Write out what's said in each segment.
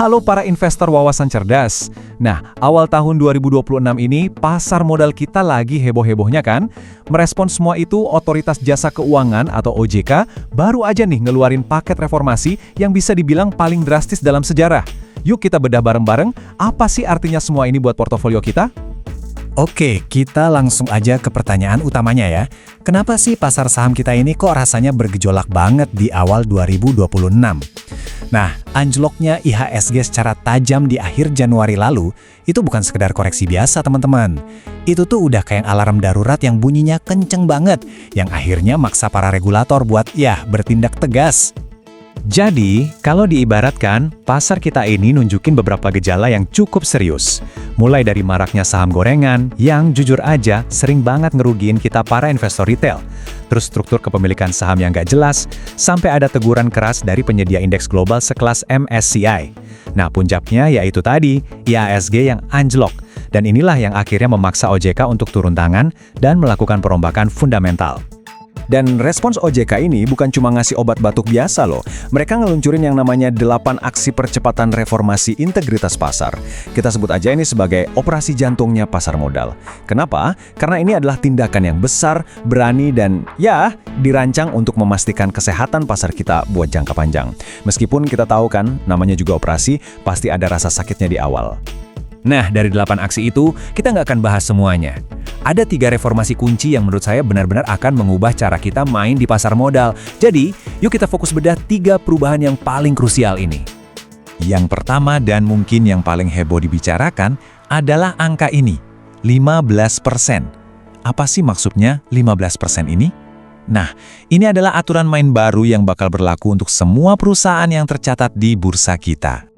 Halo para investor wawasan cerdas. Nah, awal tahun 2026 ini pasar modal kita lagi heboh-hebohnya kan? Merespon semua itu, Otoritas Jasa Keuangan atau OJK baru aja nih ngeluarin paket reformasi yang bisa dibilang paling drastis dalam sejarah. Yuk kita bedah bareng-bareng, apa sih artinya semua ini buat portofolio kita? Oke, kita langsung aja ke pertanyaan utamanya ya. Kenapa sih pasar saham kita ini kok rasanya bergejolak banget di awal 2026? Nah, anjloknya IHSG secara tajam di akhir Januari lalu, itu bukan sekedar koreksi biasa teman-teman. Itu tuh udah kayak alarm darurat yang bunyinya kenceng banget, yang akhirnya maksa para regulator buat bertindak tegas. Jadi, kalau diibaratkan, pasar kita ini nunjukin beberapa gejala yang cukup serius. Mulai dari maraknya saham gorengan, yang jujur aja sering banget ngerugiin kita para investor retail. Terus struktur kepemilikan saham yang nggak jelas, sampai ada teguran keras dari penyedia indeks global sekelas MSCI. Nah, puncaknya yaitu tadi, IHSG yang anjlok. Dan inilah yang akhirnya memaksa OJK untuk turun tangan dan melakukan perombakan fundamental. Dan respons OJK ini bukan cuma ngasih obat batuk biasa loh. Mereka ngeluncurin yang namanya 8 aksi percepatan reformasi integritas pasar. Kita sebut aja ini sebagai operasi jantungnya pasar modal. Kenapa? Karena ini adalah tindakan yang besar, berani, dan dirancang untuk memastikan kesehatan pasar kita buat jangka panjang. Meskipun kita tahu kan, namanya juga operasi, pasti ada rasa sakitnya di awal. Nah, dari 8 aksi itu, kita nggak akan bahas semuanya. Ada 3 reformasi kunci yang menurut saya benar-benar akan mengubah cara kita main di pasar modal. Jadi, yuk kita fokus bedah 3 perubahan yang paling krusial ini. Yang pertama dan mungkin yang paling heboh dibicarakan adalah angka ini, 15%. Apa sih maksudnya 15% ini? Nah, ini adalah aturan main baru yang bakal berlaku untuk semua perusahaan yang tercatat di bursa kita.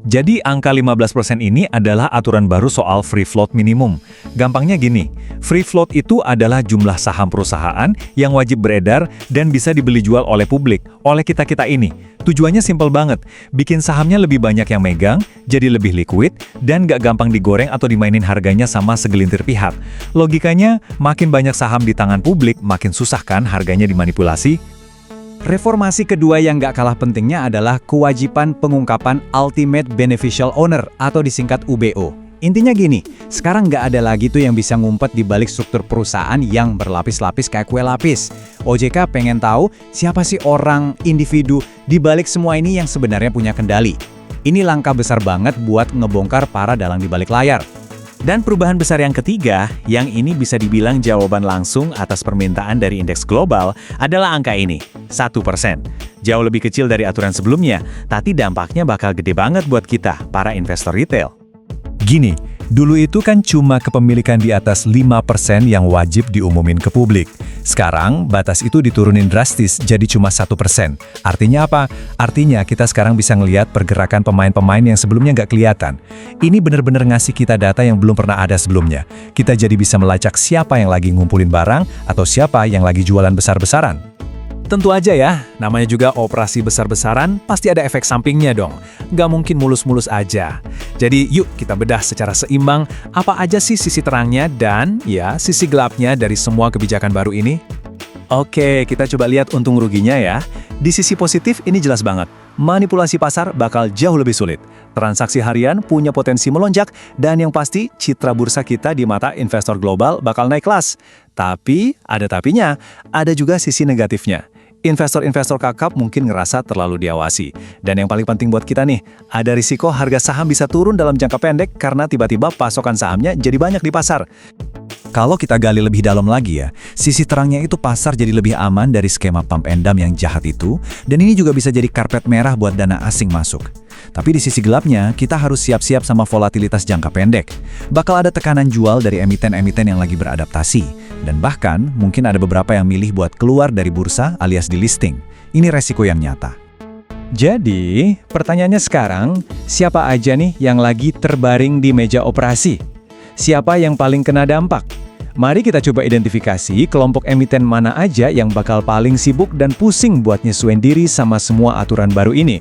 Jadi angka 15% ini adalah aturan baru soal free float minimum. Gampangnya gini, free float itu adalah jumlah saham perusahaan yang wajib beredar dan bisa dibeli jual oleh publik, oleh kita-kita ini. Tujuannya simpel banget, bikin sahamnya lebih banyak yang megang, jadi lebih liquid, dan gak gampang digoreng atau dimainin harganya sama segelintir pihak. Logikanya, makin banyak saham di tangan publik, makin susah kan harganya dimanipulasi? Reformasi kedua yang gak kalah pentingnya adalah kewajiban pengungkapan Ultimate Beneficial Owner atau disingkat UBO. Intinya gini, sekarang nggak ada lagi tuh yang bisa ngumpet di balik struktur perusahaan yang berlapis-lapis kayak kue lapis. OJK pengen tahu siapa sih orang, individu di balik semua ini yang sebenarnya punya kendali. Ini langkah besar banget buat ngebongkar para dalang di balik layar. Dan perubahan besar yang ketiga, yang ini bisa dibilang jawaban langsung atas permintaan dari indeks global, adalah angka ini, 1%. Jauh lebih kecil dari aturan sebelumnya, tapi dampaknya bakal gede banget buat kita, para investor retail. Gini, dulu itu kan cuma kepemilikan di atas 5% yang wajib diumumin ke publik. Sekarang, batas itu diturunin drastis jadi cuma 1%. Artinya apa? Artinya kita sekarang bisa ngelihat pergerakan pemain-pemain yang sebelumnya nggak kelihatan. Ini bener-bener ngasih kita data yang belum pernah ada sebelumnya. Kita jadi bisa melacak siapa yang lagi ngumpulin barang atau siapa yang lagi jualan besar-besaran. Tentu aja ya, namanya juga operasi besar-besaran, pasti ada efek sampingnya dong. Nggak mungkin mulus-mulus aja. Jadi yuk kita bedah secara seimbang, apa aja sih sisi terangnya dan sisi gelapnya dari semua kebijakan baru ini? Oke, kita coba lihat untung ruginya ya. Di sisi positif ini jelas banget, manipulasi pasar bakal jauh lebih sulit. Transaksi harian punya potensi melonjak, dan yang pasti citra bursa kita di mata investor global bakal naik kelas. Tapi, ada tapinya, ada juga sisi negatifnya. Investor-investor kakap mungkin ngerasa terlalu diawasi. Dan yang paling penting buat kita nih, ada risiko harga saham bisa turun dalam jangka pendek karena tiba-tiba pasokan sahamnya jadi banyak di pasar. Kalau kita gali lebih dalam lagi ya, sisi terangnya itu pasar jadi lebih aman dari skema pump and dump yang jahat itu, dan ini juga bisa jadi karpet merah buat dana asing masuk. Tapi di sisi gelapnya, kita harus siap-siap sama volatilitas jangka pendek. Bakal ada tekanan jual dari emiten-emiten yang lagi beradaptasi, dan bahkan mungkin ada beberapa yang milih buat keluar dari bursa alias delisting. Ini resiko yang nyata. Jadi, pertanyaannya sekarang, siapa aja nih yang lagi terbaring di meja operasi? Siapa yang paling kena dampak? Mari kita coba identifikasi kelompok emiten mana aja yang bakal paling sibuk dan pusing buat nyesuaiin diri sama semua aturan baru ini.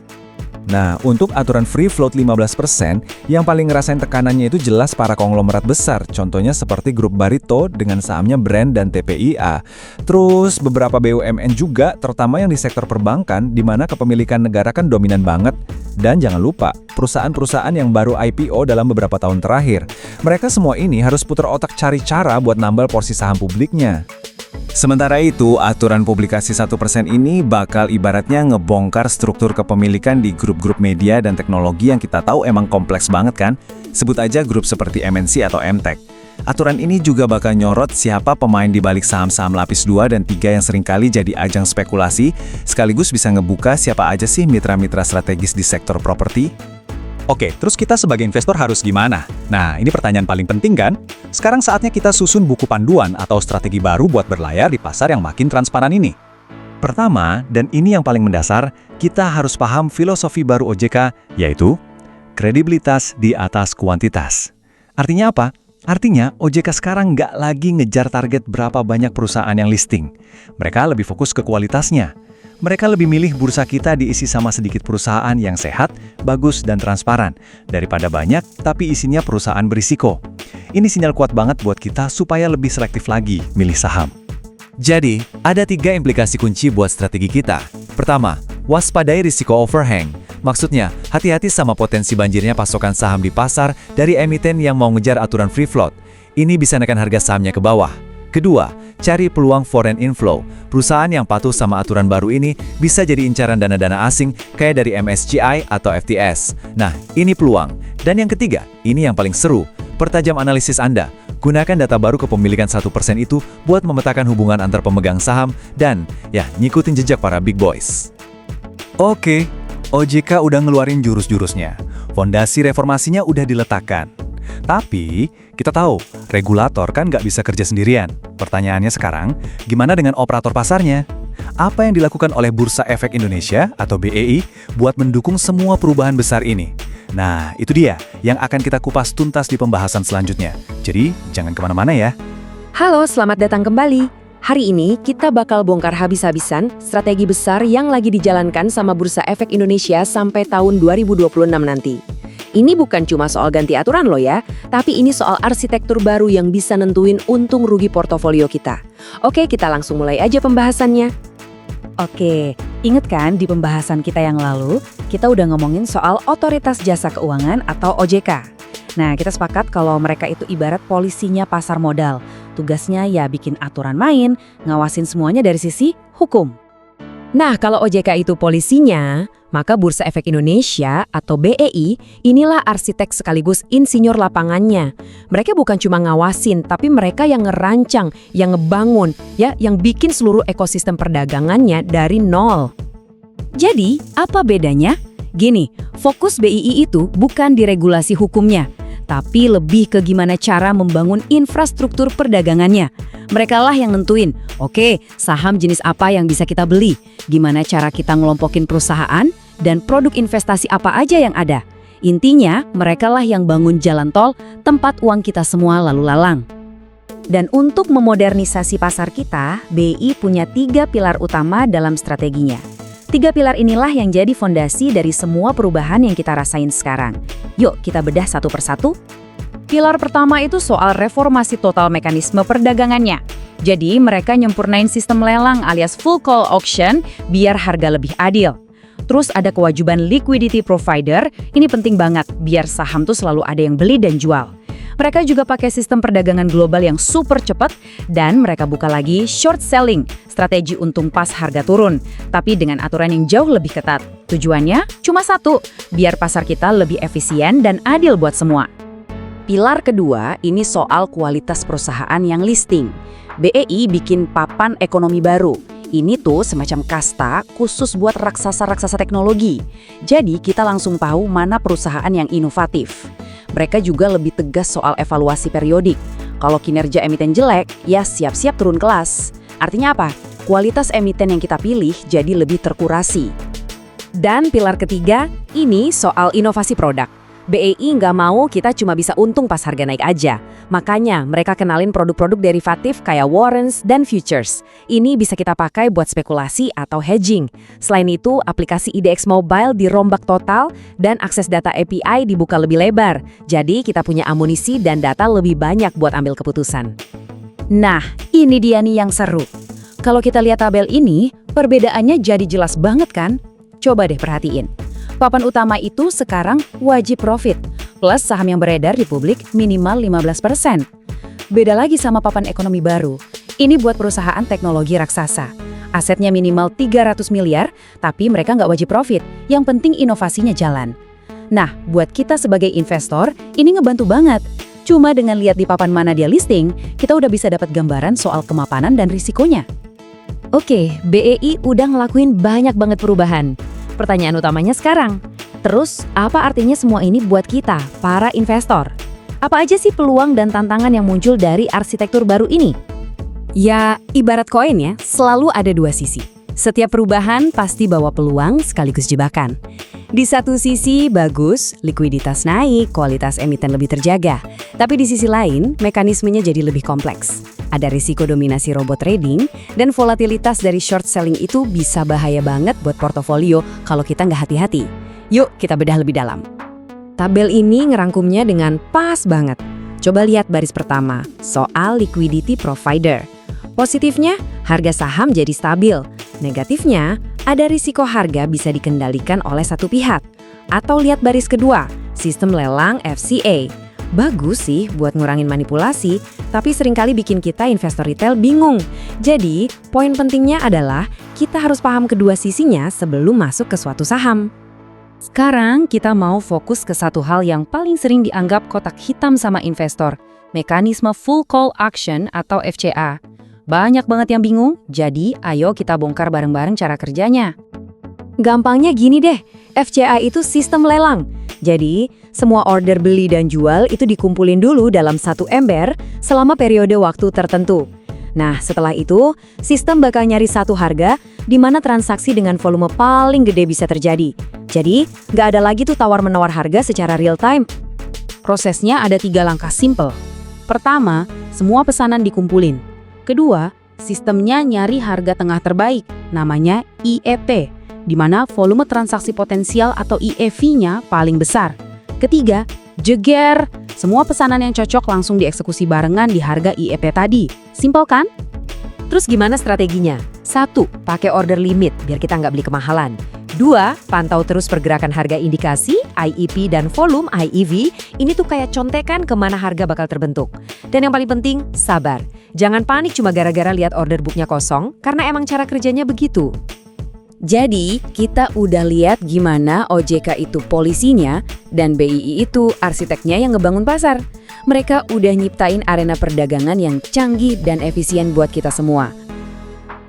Nah, untuk aturan free float 15%, yang paling ngerasain tekanannya itu jelas para konglomerat besar, contohnya seperti grup Barito dengan sahamnya Brand dan TPIA. Terus beberapa BUMN juga, terutama yang di sektor perbankan, di mana kepemilikan negara kan dominan banget. Dan jangan lupa, perusahaan-perusahaan yang baru IPO dalam beberapa tahun terakhir. Mereka semua ini harus putar otak cari cara buat nambal porsi saham publiknya. Sementara itu, aturan publikasi 1% ini bakal ibaratnya ngebongkar struktur kepemilikan di grup-grup media dan teknologi yang kita tahu emang kompleks banget kan? Sebut aja grup seperti MNC atau MTech. Aturan ini juga bakal nyorot siapa pemain di balik saham-saham lapis 2 dan 3 yang seringkali jadi ajang spekulasi, sekaligus bisa ngebuka siapa aja sih mitra-mitra strategis di sektor properti. Oke, terus kita sebagai investor harus gimana? Nah, ini pertanyaan paling penting kan? Sekarang saatnya kita susun buku panduan atau strategi baru buat berlayar di pasar yang makin transparan ini. Pertama, dan ini yang paling mendasar, kita harus paham filosofi baru OJK, yaitu kredibilitas di atas kuantitas. Artinya apa? Artinya, OJK sekarang nggak lagi ngejar target berapa banyak perusahaan yang listing. Mereka lebih fokus ke kualitasnya. Mereka lebih milih bursa kita diisi sama sedikit perusahaan yang sehat, bagus, dan transparan, daripada banyak tapi isinya perusahaan berisiko. Ini sinyal kuat banget buat kita supaya lebih selektif lagi milih saham. Jadi, ada 3 implikasi kunci buat strategi kita. Pertama, waspadai risiko overhang. Maksudnya, hati-hati sama potensi banjirnya pasokan saham di pasar dari emiten yang mau ngejar aturan free float. Ini bisa naikkan harga sahamnya ke bawah. Kedua, cari peluang foreign inflow. Perusahaan yang patuh sama aturan baru ini bisa jadi incaran dana-dana asing kayak dari MSCI atau FTS. Nah, ini peluang. Dan yang ketiga, ini yang paling seru. Pertajam analisis Anda. Gunakan data baru kepemilikan 1% itu buat memetakan hubungan antar pemegang saham dan, ya, ngikutin jejak para big boys. Oke, OJK udah ngeluarin jurus-jurusnya. Fondasi reformasinya udah diletakkan. Tapi, kita tahu, regulator kan nggak bisa kerja sendirian. Pertanyaannya sekarang, gimana dengan operator pasarnya? Apa yang dilakukan oleh Bursa Efek Indonesia atau BEI buat mendukung semua perubahan besar ini? Nah, itu dia yang akan kita kupas tuntas di pembahasan selanjutnya. Jadi, jangan kemana-mana ya. Halo, selamat datang kembali. Hari ini kita bakal bongkar habis-habisan strategi besar yang lagi dijalankan sama Bursa Efek Indonesia sampai tahun 2026 nanti. Ini bukan cuma soal ganti aturan loh ya, tapi ini soal arsitektur baru yang bisa nentuin untung rugi portofolio kita. Oke, kita langsung mulai aja pembahasannya. Oke, inget kan di pembahasan kita yang lalu, kita udah ngomongin soal Otoritas Jasa Keuangan atau OJK. Nah, kita sepakat kalau mereka itu ibarat polisinya pasar modal. Tugasnya ya bikin aturan main, ngawasin semuanya dari sisi hukum. Nah, kalau OJK itu polisinya, maka Bursa Efek Indonesia atau BEI inilah arsitek sekaligus insinyur lapangannya. Mereka bukan cuma ngawasin, tapi mereka yang ngerancang, yang ngebangun, ya, yang bikin seluruh ekosistem perdagangannya dari nol. Jadi, apa bedanya? Gini, fokus BEI itu bukan di regulasi hukumnya, tapi lebih ke gimana cara membangun infrastruktur perdagangannya. Merekalah yang nentuin, oke, saham jenis apa yang bisa kita beli, gimana cara kita ngelompokin perusahaan, dan produk investasi apa aja yang ada. Intinya, merekalah yang bangun jalan tol, tempat uang kita semua lalu lalang. Dan untuk memodernisasi pasar kita, BI punya 3 pilar utama dalam strateginya. 3 pilar inilah yang jadi fondasi dari semua perubahan yang kita rasain sekarang. Yuk, kita bedah satu persatu. Pilar pertama itu soal reformasi total mekanisme perdagangannya. Jadi mereka nyempurnain sistem lelang alias full call auction biar harga lebih adil. Terus ada kewajiban liquidity provider, ini penting banget biar saham tuh selalu ada yang beli dan jual. Mereka juga pakai sistem perdagangan global yang super cepat dan mereka buka lagi short selling, strategi untung pas harga turun, tapi dengan aturan yang jauh lebih ketat. Tujuannya cuma satu, biar pasar kita lebih efisien dan adil buat semua. Pilar kedua ini soal kualitas perusahaan yang listing. BEI bikin papan ekonomi baru. Ini tuh semacam kasta khusus buat raksasa-raksasa teknologi. Jadi kita langsung tahu mana perusahaan yang inovatif. Mereka juga lebih tegas soal evaluasi periodik. Kalau kinerja emiten jelek, ya siap-siap turun kelas. Artinya apa? Kualitas emiten yang kita pilih jadi lebih terkurasi. Dan pilar ketiga, ini soal inovasi produk. BEI nggak mau kita cuma bisa untung pas harga naik aja. Makanya mereka kenalin produk-produk derivatif kayak warrants dan futures. Ini bisa kita pakai buat spekulasi atau hedging. Selain itu, aplikasi IDX Mobile dirombak total dan akses data API dibuka lebih lebar. Jadi kita punya amunisi dan data lebih banyak buat ambil keputusan. Nah, ini dia nih yang seru. Kalau kita lihat tabel ini, perbedaannya jadi jelas banget kan? Coba deh perhatiin. Papan utama itu sekarang wajib profit, plus saham yang beredar di publik minimal 15%. Beda lagi sama papan ekonomi baru. Ini buat perusahaan teknologi raksasa. Asetnya minimal 300 miliar, tapi mereka nggak wajib profit. Yang penting inovasinya jalan. Nah, buat kita sebagai investor, ini ngebantu banget. Cuma dengan lihat di papan mana dia listing, kita udah bisa dapat gambaran soal kemapanan dan risikonya. Oke, BEI udah ngelakuin banyak banget perubahan. Pertanyaan utamanya sekarang, terus apa artinya semua ini buat kita, para investor? Apa aja sih peluang dan tantangan yang muncul dari arsitektur baru ini? Ya, ibarat koin ya, selalu ada dua sisi. Setiap perubahan pasti bawa peluang sekaligus jebakan. Di satu sisi bagus, likuiditas naik, kualitas emiten lebih terjaga. Tapi di sisi lain, mekanismenya jadi lebih kompleks. Ada risiko dominasi robot trading, dan volatilitas dari short selling itu bisa bahaya banget buat portofolio kalau kita nggak hati-hati. Yuk kita bedah lebih dalam. Tabel ini ngerangkumnya dengan pas banget. Coba lihat baris pertama, soal liquidity provider. Positifnya, harga saham jadi stabil. Negatifnya, ada risiko harga bisa dikendalikan oleh satu pihak. Atau lihat baris kedua, sistem lelang FCA. Bagus sih buat ngurangin manipulasi, tapi seringkali bikin kita investor retail bingung. Jadi, poin pentingnya adalah kita harus paham kedua sisinya sebelum masuk ke suatu saham. Sekarang kita mau fokus ke satu hal yang paling sering dianggap kotak hitam sama investor, mekanisme full call action atau FCA. Banyak banget yang bingung, jadi ayo kita bongkar bareng-bareng cara kerjanya. Gampangnya gini deh, FCA itu sistem lelang. Jadi, semua order beli dan jual itu dikumpulin dulu dalam satu ember selama periode waktu tertentu. Nah, setelah itu, sistem bakal nyari satu harga di mana transaksi dengan volume paling gede bisa terjadi. Jadi, nggak ada lagi tuh tawar-menawar harga secara real time. Prosesnya ada 3 langkah simple. Pertama, semua pesanan dikumpulin. Kedua, sistemnya nyari harga tengah terbaik, namanya IEP, di mana volume transaksi potensial atau IEV-nya paling besar. Ketiga, jeger, semua pesanan yang cocok langsung dieksekusi barengan di harga IEP tadi. Simpel kan? Terus gimana strateginya? 1. Pakai order limit biar kita nggak beli kemahalan. 2. Pantau terus pergerakan harga indikasi, IEP dan volume, IEV. Ini tuh kayak contekan kemana harga bakal terbentuk. Dan yang paling penting, sabar. Jangan panik cuma gara-gara lihat order booknya kosong, karena emang cara kerjanya begitu. Jadi, kita udah lihat gimana OJK itu polisinya dan BII itu arsiteknya yang ngebangun pasar. Mereka udah nyiptain arena perdagangan yang canggih dan efisien buat kita semua.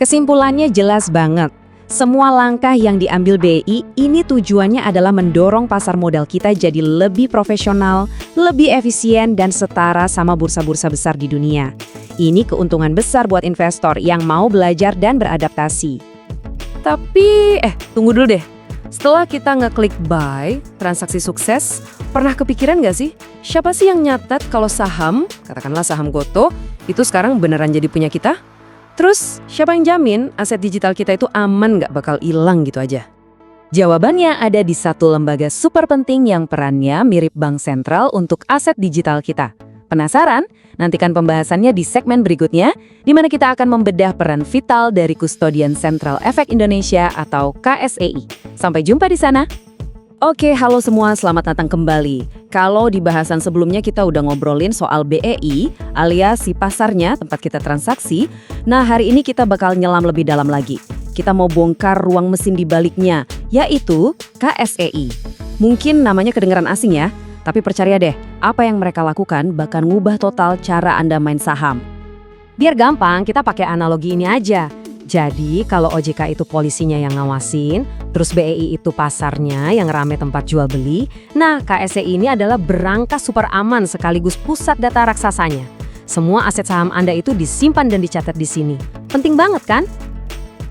Kesimpulannya jelas banget. Semua langkah yang diambil BI ini tujuannya adalah mendorong pasar modal kita jadi lebih profesional, lebih efisien, dan setara sama bursa-bursa besar di dunia. Ini keuntungan besar buat investor yang mau belajar dan beradaptasi. Tapi, tunggu dulu deh. Setelah kita ngeklik buy, transaksi sukses, pernah kepikiran nggak sih? Siapa sih yang nyatet kalau saham, katakanlah saham Goto, itu sekarang beneran jadi punya kita? Terus, siapa yang jamin aset digital kita itu aman nggak bakal hilang gitu aja? Jawabannya ada di satu lembaga super penting yang perannya mirip bank sentral untuk aset digital kita. Penasaran? Nantikan pembahasannya di segmen berikutnya, di mana kita akan membedah peran vital dari Kustodian Sentral Efek Indonesia atau KSEI. Sampai jumpa di sana. Oke, halo semua, selamat datang kembali. Kalau di bahasan sebelumnya kita udah ngobrolin soal BEI, alias si pasarnya tempat kita transaksi, nah hari ini kita bakal nyelam lebih dalam lagi. Kita mau bongkar ruang mesin di baliknya, yaitu KSEI. Mungkin namanya kedengeran asing ya, tapi percaya deh, apa yang mereka lakukan bakal ngubah total cara Anda main saham. Biar gampang, kita pakai analogi ini aja. Jadi, kalau OJK itu polisinya yang ngawasin, terus BEI itu pasarnya yang rame tempat jual beli, nah KSEI ini adalah berangkas super aman sekaligus pusat data raksasanya. Semua aset saham Anda itu disimpan dan dicatat di sini. Penting banget kan?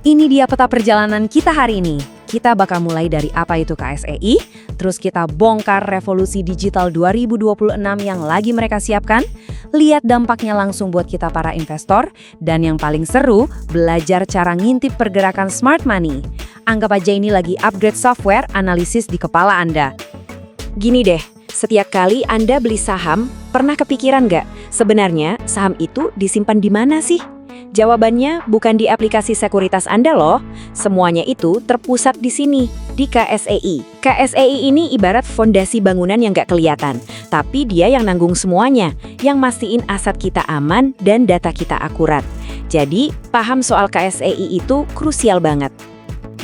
Ini dia peta perjalanan kita hari ini. Kita bakal mulai dari apa itu KSEI, terus kita bongkar revolusi digital 2026 yang lagi mereka siapkan, lihat dampaknya langsung buat kita para investor, dan yang paling seru, belajar cara ngintip pergerakan smart money. Anggap aja ini lagi upgrade software analisis di kepala Anda. Gini deh, setiap kali Anda beli saham, pernah kepikiran nggak? Sebenarnya saham itu disimpan di mana sih? Jawabannya bukan di aplikasi sekuritas Anda loh. Semuanya itu terpusat di sini, di KSEI. KSEI ini ibarat fondasi bangunan yang nggak kelihatan, tapi dia yang nanggung semuanya, yang mastiin aset kita aman dan data kita akurat. Jadi, paham soal KSEI itu krusial banget.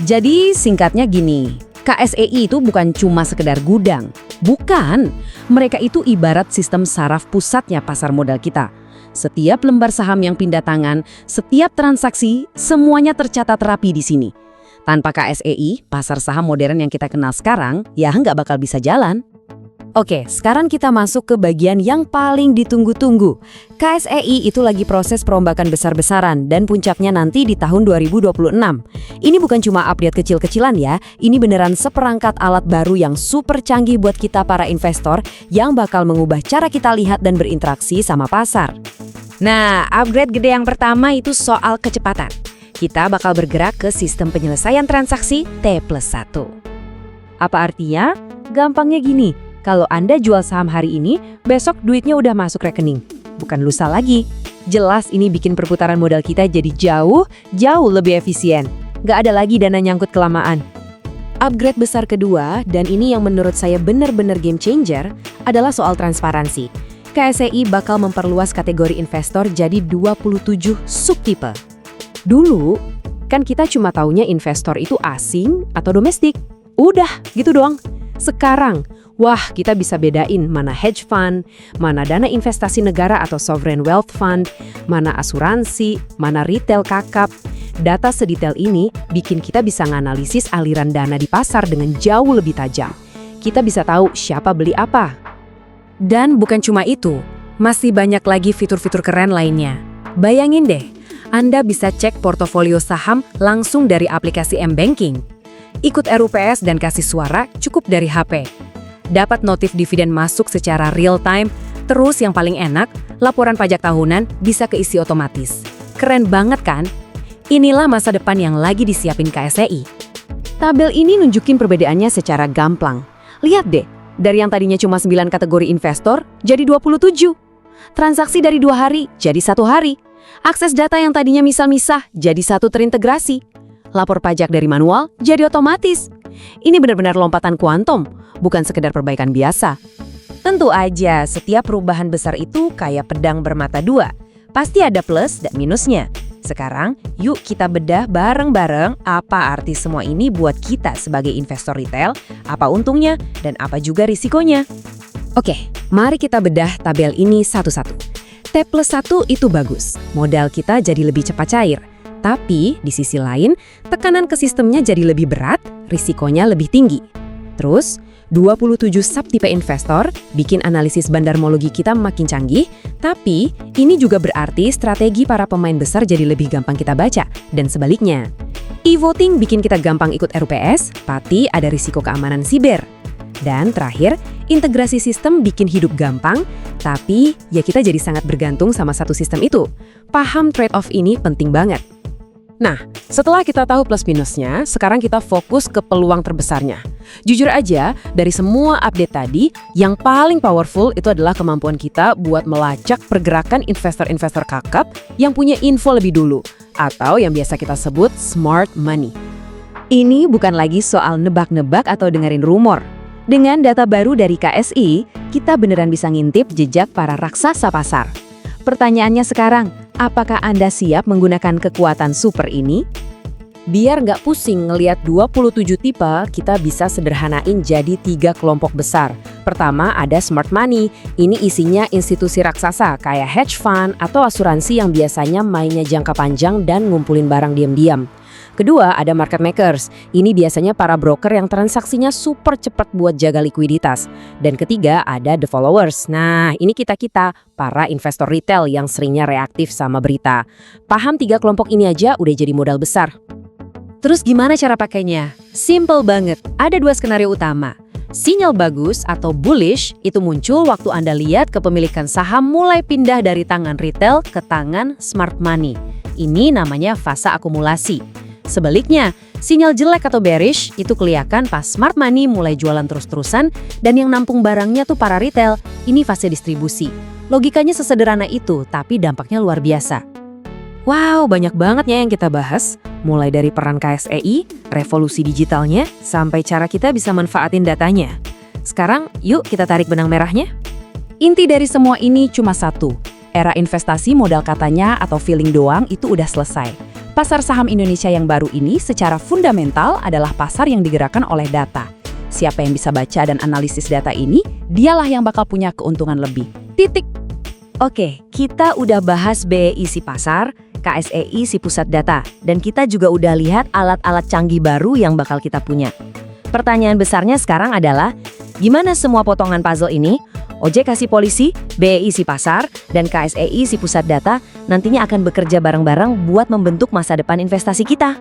Jadi, singkatnya gini, KSEI itu bukan cuma sekedar gudang. Bukan, mereka itu ibarat sistem saraf pusatnya pasar modal kita. Setiap lembar saham yang pindah tangan, setiap transaksi, semuanya tercatat rapi di sini. Tanpa KSEI, pasar saham modern yang kita kenal sekarang, ya nggak bakal bisa jalan. Oke, sekarang kita masuk ke bagian yang paling ditunggu-tunggu. KSEI itu lagi proses perombakan besar-besaran dan puncaknya nanti di tahun 2026. Ini bukan cuma update kecil-kecilan ya, ini beneran seperangkat alat baru yang super canggih buat kita para investor yang bakal mengubah cara kita lihat dan berinteraksi sama pasar. Nah, upgrade gede yang pertama itu soal kecepatan. Kita bakal bergerak ke sistem penyelesaian transaksi T+1. Apa artinya? Gampangnya gini, kalau Anda jual saham hari ini, besok duitnya udah masuk rekening. Bukan lusa lagi. Jelas ini bikin perputaran modal kita jadi jauh lebih efisien. Nggak ada lagi dana nyangkut kelamaan. Upgrade besar kedua, dan ini yang menurut saya benar-benar game changer, adalah soal transparansi. KSEI bakal memperluas kategori investor jadi 27 subtipe. Dulu, kan kita cuma taunya investor itu asing atau domestik. Udah, gitu doang. Sekarang, wah kita bisa bedain mana hedge fund, mana dana investasi negara atau sovereign wealth fund, mana asuransi, mana retail kakap. Data sedetail ini bikin kita bisa nganalisis aliran dana di pasar dengan jauh lebih tajam. Kita bisa tahu siapa beli apa. Dan bukan cuma itu, masih banyak lagi fitur-fitur keren lainnya. Bayangin deh, Anda bisa cek portofolio saham langsung dari aplikasi M-Banking. Ikut RUPS dan kasih suara cukup dari HP. Dapat notif dividen masuk secara real time, terus yang paling enak, laporan pajak tahunan bisa keisi otomatis. Keren banget kan? Inilah masa depan yang lagi disiapin KSEI. Tabel ini nunjukin perbedaannya secara gamblang. Lihat deh, dari yang tadinya cuma 9 kategori investor, jadi 27. Transaksi dari 2 hari, jadi 1 hari. Akses data yang tadinya misah-misah, jadi 1 terintegrasi. Lapor pajak dari manual, jadi otomatis. Ini benar-benar lompatan kuantum, bukan sekedar perbaikan biasa. Tentu aja, setiap perubahan besar itu kayak pedang bermata dua. Pasti ada plus dan minusnya. Sekarang, yuk kita bedah bareng-bareng apa arti semua ini buat kita sebagai investor retail, apa untungnya, dan apa juga risikonya. Oke, mari kita bedah tabel ini satu-satu. T+1 itu bagus, modal kita jadi lebih cepat cair. Tapi, di sisi lain, tekanan ke sistemnya jadi lebih berat, risikonya lebih tinggi. Terus, 27 subtipe investor bikin analisis bandarmologi kita makin canggih, tapi ini juga berarti strategi para pemain besar jadi lebih gampang kita baca, dan sebaliknya. E-voting bikin kita gampang ikut RUPS, tapi ada risiko keamanan siber. Dan terakhir, integrasi sistem bikin hidup gampang, tapi ya kita jadi sangat bergantung sama satu sistem itu. Paham trade-off ini penting banget. Nah, setelah kita tahu plus minusnya, sekarang kita fokus ke peluang terbesarnya. Jujur aja, dari semua update tadi, yang paling powerful itu adalah kemampuan kita buat melacak pergerakan investor-investor kakap yang punya info lebih dulu, atau yang biasa kita sebut smart money. Ini bukan lagi soal nebak-nebak atau dengerin rumor. Dengan data baru dari KSI, kita beneran bisa ngintip jejak para raksasa pasar. Pertanyaannya sekarang, apakah Anda siap menggunakan kekuatan super ini? Biar nggak pusing ngelihat 27 tipe, kita bisa sederhanain jadi 3 kelompok besar. Pertama ada smart money, ini isinya institusi raksasa kayak hedge fund atau asuransi yang biasanya mainnya jangka panjang dan ngumpulin barang diam-diam. Kedua ada market makers, ini biasanya para broker yang transaksinya super cepat buat jaga likuiditas. Dan ketiga ada the followers, nah ini kita-kita, para investor retail yang seringnya reaktif sama berita. Paham 3 kelompok ini aja udah jadi modal besar. Terus gimana cara pakainya? Simple banget, ada 2 skenario utama. Sinyal bagus atau bullish itu muncul waktu Anda lihat kepemilikan saham mulai pindah dari tangan retail ke tangan smart money. Ini namanya fase akumulasi. Sebaliknya, sinyal jelek atau bearish itu kelihatan pas smart money mulai jualan terus-terusan dan yang nampung barangnya tuh para retail. Ini fase distribusi. Logikanya sesederhana itu, tapi dampaknya luar biasa. Wow, banyak banget ya yang kita bahas. Mulai dari peran KSEI, revolusi digitalnya, sampai cara kita bisa manfaatin datanya. Sekarang, yuk kita tarik benang merahnya. Inti dari semua ini cuma satu. Era investasi modal katanya atau feeling doang itu udah selesai. Pasar saham Indonesia yang baru ini secara fundamental adalah pasar yang digerakkan oleh data. Siapa yang bisa baca dan analisis data ini, dialah yang bakal punya keuntungan lebih. Titik. Oke, kita udah bahas BEI si pasar, KSEI si pusat data, dan kita juga udah lihat alat-alat canggih baru yang bakal kita punya. Pertanyaan besarnya sekarang adalah, gimana semua potongan puzzle ini, OJK si polisi, BEI si pasar, dan KSEI si pusat data, nantinya akan bekerja bareng-bareng buat membentuk masa depan investasi kita?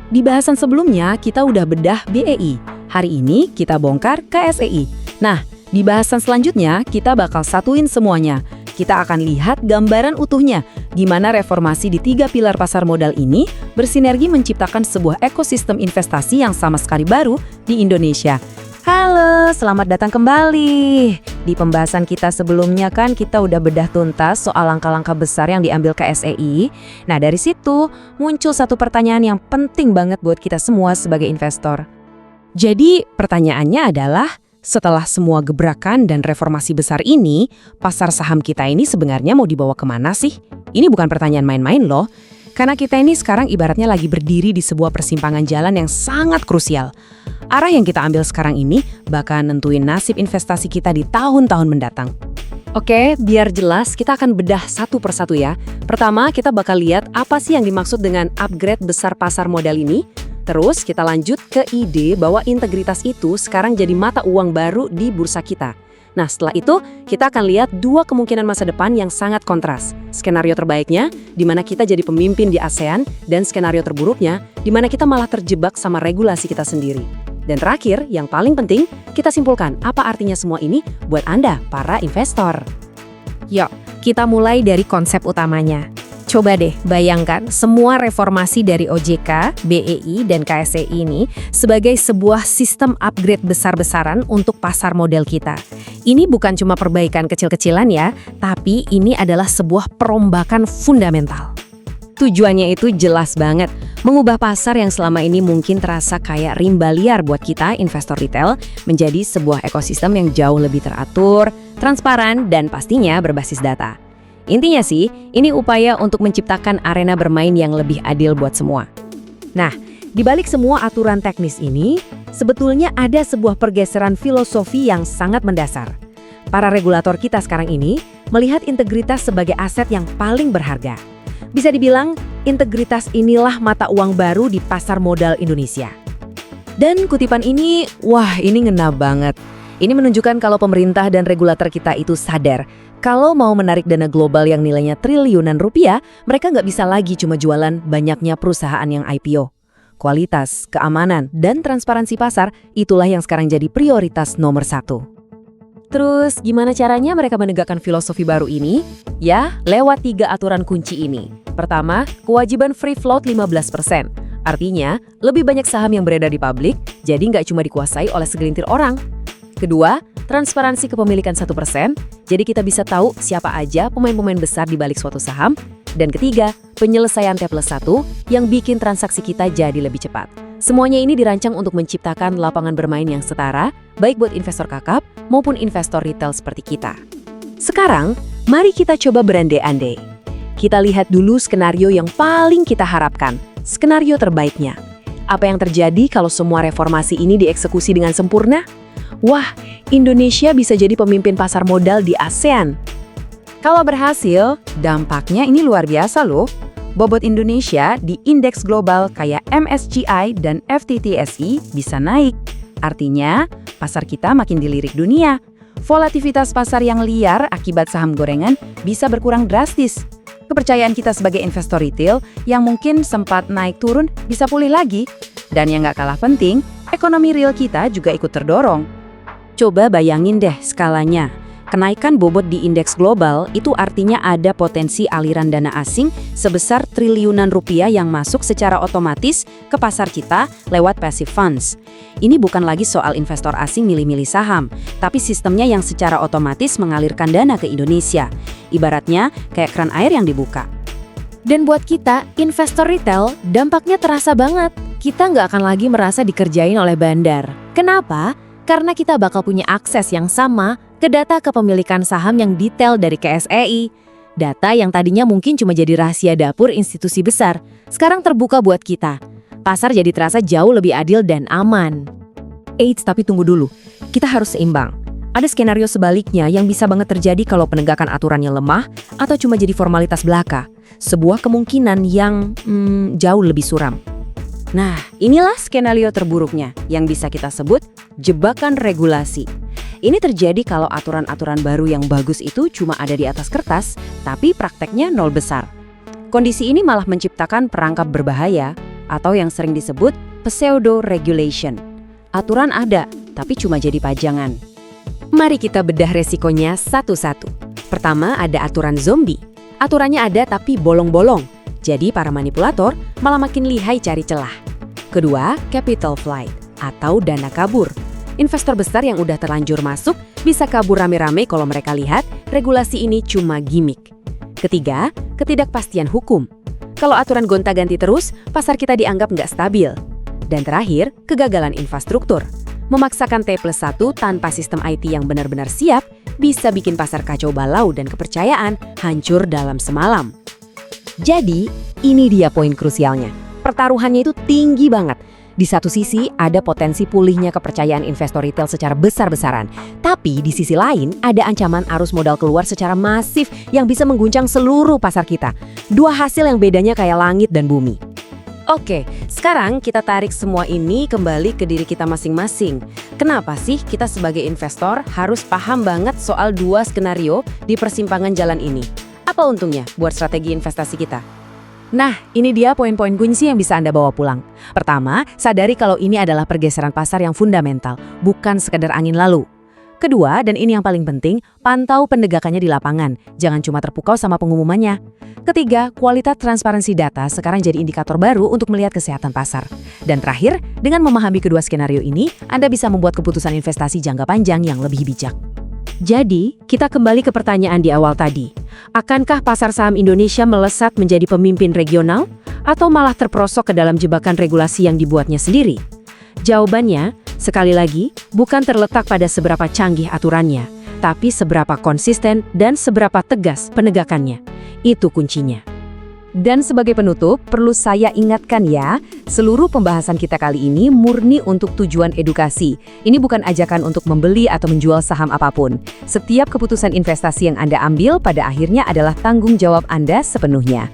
Di bahasan sebelumnya, kita udah bedah BEI. Hari ini, kita bongkar KSEI. Nah, di bahasan selanjutnya, kita bakal satuin semuanya. Kita akan lihat gambaran utuhnya, di mana reformasi di 3 pilar pasar modal ini bersinergi menciptakan sebuah ekosistem investasi yang sama sekali baru di Indonesia. Halo, selamat datang kembali. Di pembahasan kita sebelumnya kan kita udah bedah tuntas soal langkah-langkah besar yang diambil KSEI. Nah, dari situ muncul satu pertanyaan yang penting banget buat kita semua sebagai investor. Jadi, pertanyaannya adalah, setelah semua gebrakan dan reformasi besar ini, pasar saham kita ini sebenarnya mau dibawa kemana sih? Ini bukan pertanyaan main-main loh. Karena kita ini sekarang ibaratnya lagi berdiri di sebuah persimpangan jalan yang sangat krusial. Arah yang kita ambil sekarang ini bakal nentuin nasib investasi kita di tahun-tahun mendatang. Oke, biar jelas kita akan bedah satu persatu ya. Pertama, kita bakal lihat apa sih yang dimaksud dengan upgrade besar pasar modal ini. Terus kita lanjut ke ide bahwa integritas itu sekarang jadi mata uang baru di bursa kita. Nah, setelah itu kita akan lihat 2 kemungkinan masa depan yang sangat kontras. Skenario terbaiknya, di mana kita jadi pemimpin di ASEAN, dan skenario terburuknya, di mana kita malah terjebak sama regulasi kita sendiri. Dan terakhir, yang paling penting, kita simpulkan apa artinya semua ini buat Anda, para investor. Yuk, kita mulai dari konsep utamanya. Coba deh bayangkan semua reformasi dari OJK, BEI, dan KSEI ini sebagai sebuah sistem upgrade besar-besaran untuk pasar modal kita. Ini bukan cuma perbaikan kecil-kecilan ya, tapi ini adalah sebuah perombakan fundamental. Tujuannya itu jelas banget, mengubah pasar yang selama ini mungkin terasa kayak rimba liar buat kita investor retail menjadi sebuah ekosistem yang jauh lebih teratur, transparan, dan pastinya berbasis data. Intinya sih, ini upaya untuk menciptakan arena bermain yang lebih adil buat semua. Nah, di balik semua aturan teknis ini, sebetulnya ada sebuah pergeseran filosofi yang sangat mendasar. Para regulator kita sekarang ini melihat integritas sebagai aset yang paling berharga. Bisa dibilang, integritas inilah mata uang baru di pasar modal Indonesia. Dan kutipan ini, wah ini ngena banget. Ini menunjukkan kalau pemerintah dan regulator kita itu sadar kalau mau menarik dana global yang nilainya triliunan rupiah, mereka nggak bisa lagi cuma jualan banyaknya perusahaan yang IPO. Kualitas, keamanan, dan transparansi pasar, itulah yang sekarang jadi prioritas nomor 1. Terus, gimana caranya mereka menegakkan filosofi baru ini? Ya, lewat 3 aturan kunci ini. Pertama, kewajiban free float 15%. Artinya, lebih banyak saham yang beredar di publik, jadi nggak cuma dikuasai oleh segelintir orang. Kedua, transparansi kepemilikan 1%, jadi kita bisa tahu siapa aja pemain-pemain besar di balik suatu saham. Dan ketiga, penyelesaian T+1 yang bikin transaksi kita jadi lebih cepat. Semuanya ini dirancang untuk menciptakan lapangan bermain yang setara, baik buat investor kakap maupun investor retail seperti kita. Sekarang, mari kita coba berandai-andai. Kita lihat dulu skenario yang paling kita harapkan, skenario terbaiknya. Apa yang terjadi kalau semua reformasi ini dieksekusi dengan sempurna? Wah, Indonesia bisa jadi pemimpin pasar modal di ASEAN. Kalau berhasil, dampaknya ini luar biasa loh. Bobot Indonesia di indeks global kayak MSCI dan FTSE bisa naik. Artinya, pasar kita makin dilirik dunia. Volatilitas pasar yang liar akibat saham gorengan bisa berkurang drastis. Kepercayaan kita sebagai investor retail yang mungkin sempat naik turun bisa pulih lagi. Dan yang nggak kalah penting, ekonomi real kita juga ikut terdorong. Coba bayangin deh skalanya. Kenaikan bobot di indeks global itu artinya ada potensi aliran dana asing sebesar triliunan rupiah yang masuk secara otomatis ke pasar kita lewat passive funds. Ini bukan lagi soal investor asing milih-milih saham, tapi sistemnya yang secara otomatis mengalirkan dana ke Indonesia. Ibaratnya kayak keran air yang dibuka. Dan buat kita, investor retail, dampaknya terasa banget. Kita nggak akan lagi merasa dikerjain oleh bandar. Kenapa? Karena kita bakal punya akses yang sama ke data kepemilikan saham yang detail dari KSEI. Data yang tadinya mungkin cuma jadi rahasia dapur institusi besar, sekarang terbuka buat kita. Pasar jadi terasa jauh lebih adil dan aman. Eits, tapi tunggu dulu. Kita harus seimbang. Ada skenario sebaliknya yang bisa banget terjadi kalau penegakan aturannya lemah atau cuma jadi formalitas belaka. Sebuah kemungkinan yang jauh lebih suram. Nah, inilah skenario terburuknya yang bisa kita sebut jebakan regulasi. Ini terjadi kalau aturan-aturan baru yang bagus itu cuma ada di atas kertas, tapi prakteknya nol besar. Kondisi ini malah menciptakan perangkap berbahaya atau yang sering disebut pseudo-regulation. Aturan ada, tapi cuma jadi pajangan. Mari kita bedah resikonya satu-satu. Pertama, ada aturan zombie. Aturannya ada tapi bolong-bolong. Jadi para manipulator malah makin lihai cari celah. Kedua, capital flight atau dana kabur. Investor besar yang udah terlanjur masuk bisa kabur rame-rame kalau mereka lihat regulasi ini cuma gimmick. Ketiga, ketidakpastian hukum. Kalau aturan gonta-ganti terus, pasar kita dianggap nggak stabil. Dan terakhir, kegagalan infrastruktur. Memaksakan T+1 tanpa sistem IT yang benar-benar siap bisa bikin pasar kacau balau dan kepercayaan hancur dalam semalam. Jadi, ini dia poin krusialnya. Pertaruhannya itu tinggi banget. Di satu sisi, ada potensi pulihnya kepercayaan investor retail secara besar-besaran. Tapi di sisi lain, ada ancaman arus modal keluar secara masif yang bisa mengguncang seluruh pasar kita. Dua hasil yang bedanya kayak langit dan bumi. Oke, sekarang kita tarik semua ini kembali ke diri kita masing-masing. Kenapa sih kita sebagai investor harus paham banget soal dua skenario di persimpangan jalan ini? Apa untungnya buat strategi investasi kita? Nah, ini dia poin-poin kunci yang bisa Anda bawa pulang. Pertama, sadari kalau ini adalah pergeseran pasar yang fundamental, bukan sekedar angin lalu. Kedua, dan ini yang paling penting, pantau pendegakannya di lapangan. Jangan cuma terpukau sama pengumumannya. Ketiga, kualitas transparansi data sekarang jadi indikator baru untuk melihat kesehatan pasar. Dan terakhir, dengan memahami kedua skenario ini, Anda bisa membuat keputusan investasi jangka panjang yang lebih bijak. Jadi, kita kembali ke pertanyaan di awal tadi. Akankah pasar saham Indonesia melesat menjadi pemimpin regional? Atau malah terperosok ke dalam jebakan regulasi yang dibuatnya sendiri? Jawabannya, sekali lagi, bukan terletak pada seberapa canggih aturannya, tapi seberapa konsisten dan seberapa tegas penegakannya. Itu kuncinya. Dan sebagai penutup, perlu saya ingatkan ya, seluruh pembahasan kita kali ini murni untuk tujuan edukasi. Ini bukan ajakan untuk membeli atau menjual saham apapun. Setiap keputusan investasi yang Anda ambil pada akhirnya adalah tanggung jawab Anda sepenuhnya.